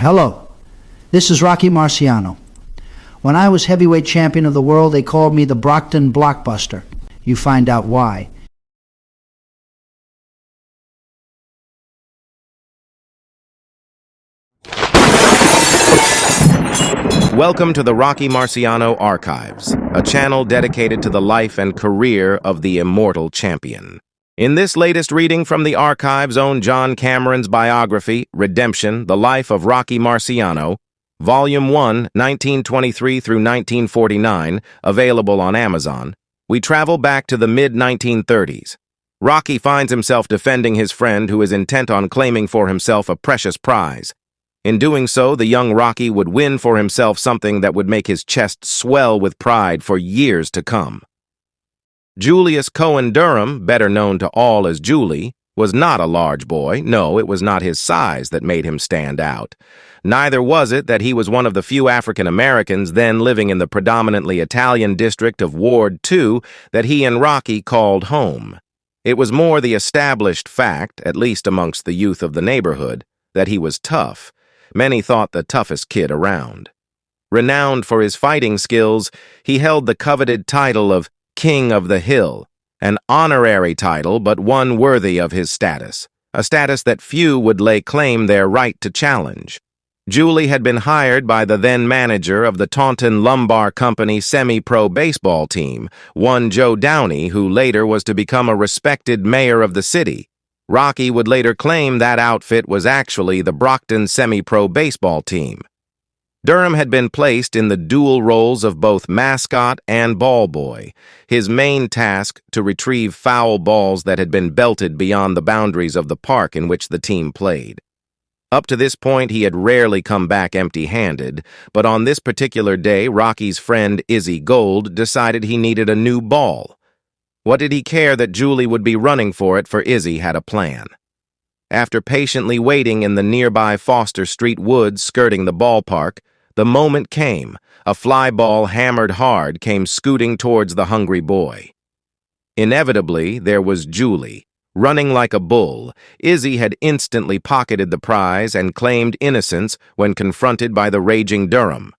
Hello, this is Rocky Marciano. When I was heavyweight champion of the world, they called me the Brockton Blockbuster. You find out why. Welcome to the Rocky Marciano Archives, a channel dedicated to the life and career of the immortal champion. In this latest reading from the Archives' own John Cameron's biography, Redemption, The Life of Rocky Marciano, Volume 1, 1923 through 1949, available on Amazon, we travel back to the mid-1930s. Rocky finds himself defending his friend who is intent on claiming for himself a precious prize. In doing so, the young Rocky would win for himself something that would make his chest swell with pride for years to come. Julius Cohen Durham, better known to all as Julie, was not a large boy. No, it was not his size that made him stand out. Neither was it that he was one of the few African Americans then living in the predominantly Italian district of Ward 2 that he and Rocky called home. It was more the established fact, at least amongst the youth of the neighborhood, that he was tough. Many thought the toughest kid around. Renowned for his fighting skills, he held the coveted title of King of the Hill, an honorary title but one worthy of his status, a status that few would lay claim their right to challenge. Julie had been hired by the then manager of the Taunton Lumbar Company semi-pro baseball team, one Joe Downey, who later was to become a respected mayor of the city. Rocky would later claim that outfit was actually the Brockton semi-pro baseball team. Durham had been placed in the dual roles of both mascot and ball boy, his main task to retrieve foul balls that had been belted beyond the boundaries of the park in which the team played. Up to this point, he had rarely come back empty-handed, but on this particular day, Rocky's friend Izzy Gold decided he needed a new ball. What did he care that Julie would be running for it, for Izzy had a plan. After patiently waiting in the nearby Foster Street woods skirting the ballpark, the moment came. A fly ball hammered hard came scooting towards the hungry boy. Inevitably, there was Julie. Running like a bull, Izzy had instantly pocketed the prize and claimed innocence when confronted by the raging Durham.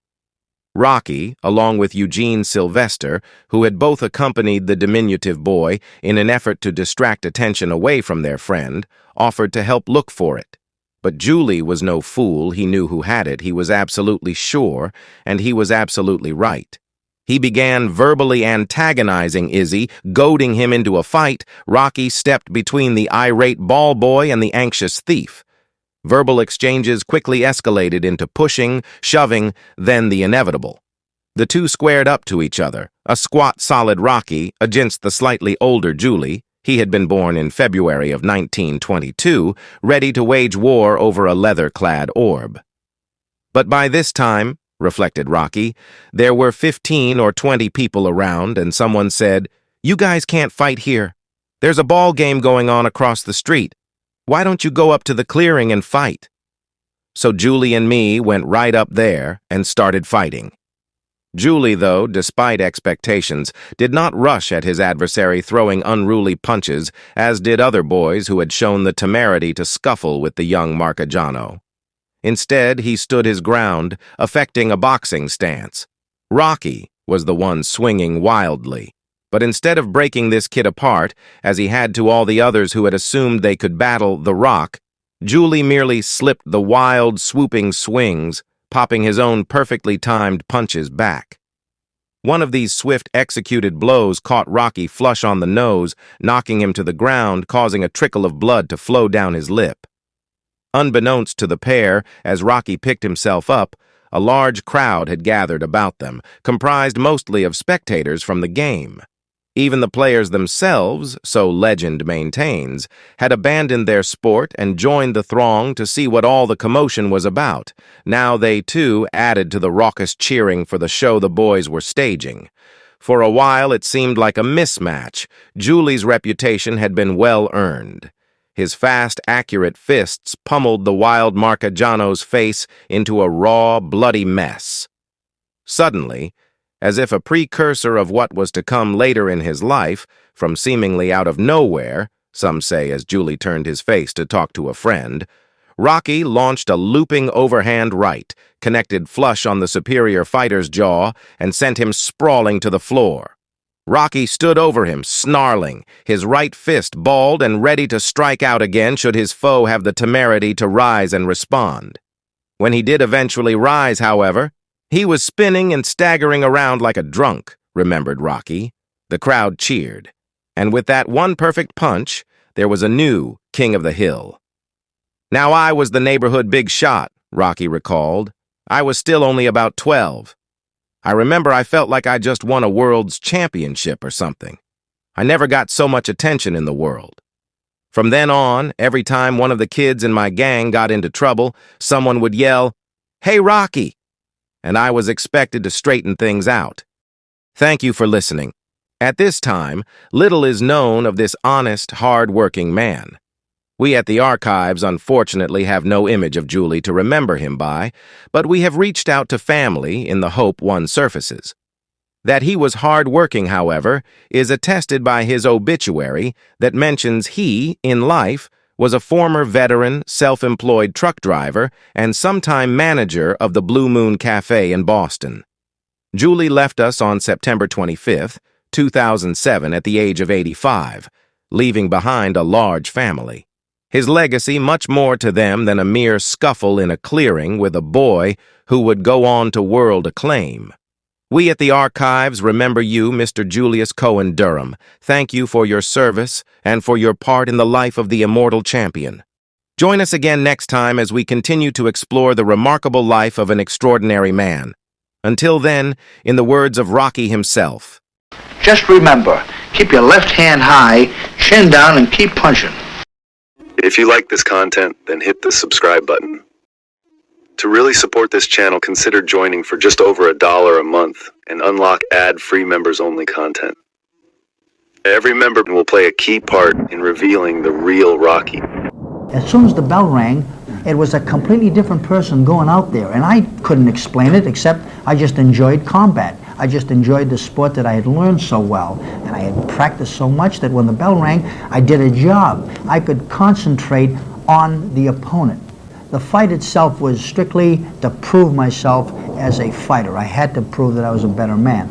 Rocky, along with Eugene Sylvester, who had both accompanied the diminutive boy in an effort to distract attention away from their friend, offered to help look for it. But Julie was no fool. He knew who had it. He was absolutely sure, and he was absolutely right. He began verbally antagonizing Izzy, goading him into a fight. Rocky stepped between the irate ball boy and the anxious thief. Verbal exchanges quickly escalated into pushing, shoving, then the inevitable. The two squared up to each other, a squat, solid Rocky against the slightly older Julie. He had been born in February of 1922, ready to wage war over a leather-clad orb. But by this time, reflected Rocky, there were 15 or 20 people around, and someone said, "You guys can't fight here. There's a ball game going on across the street. Why don't you go up to the clearing and fight?" So Julie and me went right up there and started fighting. Julie, though, despite expectations, did not rush at his adversary throwing unruly punches, as did other boys who had shown the temerity to scuffle with the young Marciano. Instead, he stood his ground, affecting a boxing stance. Rocky was the one swinging wildly. But instead of breaking this kid apart, as he had to all the others who had assumed they could battle the Rock, Julie merely slipped the wild, swooping swings, popping his own perfectly timed punches back. One of these swift executed blows caught Rocky flush on the nose, knocking him to the ground, causing a trickle of blood to flow down his lip. Unbeknownst to the pair, as Rocky picked himself up, a large crowd had gathered about them, comprised mostly of spectators from the game. Even the players themselves, so legend maintains, had abandoned their sport and joined the throng to see what all the commotion was about. Now they, too, added to the raucous cheering for the show the boys were staging. For a while it seemed like a mismatch. Julie's reputation had been well earned. His fast, accurate fists pummeled the wild Marciano's face into a raw, bloody mess. Suddenly, as if a precursor of what was to come later in his life, from seemingly out of nowhere, some say as Julie turned his face to talk to a friend, Rocky launched a looping overhand right, connected flush on the superior fighter's jaw, and sent him sprawling to the floor. Rocky stood over him, snarling, his right fist balled and ready to strike out again should his foe have the temerity to rise and respond. When he did eventually rise, however, he was spinning and staggering around like a drunk, remembered Rocky. The crowd cheered. And with that one perfect punch, there was a new King of the Hill. Now I was the neighborhood big shot, Rocky recalled. I was still only about 12. I remember I felt like I just won a world's championship or something. I never got so much attention in the world. From then on, every time one of the kids in my gang got into trouble, someone would yell, "Hey, Rocky!" And I was expected to straighten things out. Thank you for listening. At this time, little is known of this honest, hard-working man. We at the Archives unfortunately have no image of Julie to remember him by, but we have reached out to family in the hope one surfaces. That he was hard-working, however, is attested by his obituary that mentions he, in life, was a former veteran, self-employed truck driver and sometime manager of the Blue Moon Cafe in Boston. Julie left us on September 25th, 2007 at the age of 85, leaving behind a large family. His legacy much more to them than a mere scuffle in a clearing with a boy who would go on to world acclaim. We at the Archives remember you, Mr. Julius Cohen Durham. Thank you for your service and for your part in the life of the immortal champion. Join us again next time as we continue to explore the remarkable life of an extraordinary man. Until then, in the words of Rocky himself, just remember, keep your left hand high, chin down, and keep punching. If you like this content, then hit the subscribe button. To really support this channel, consider joining for just over $1 a month and unlock ad-free members-only content. Every member will play a key part in revealing the real Rocky. As soon as the bell rang, it was a completely different person going out there, and I couldn't explain it except I just enjoyed combat. I just enjoyed the sport that I had learned so well, and I had practiced so much that when the bell rang, I did a job. I could concentrate on the opponent. The fight itself was strictly to prove myself as a fighter. I had to prove that I was a better man.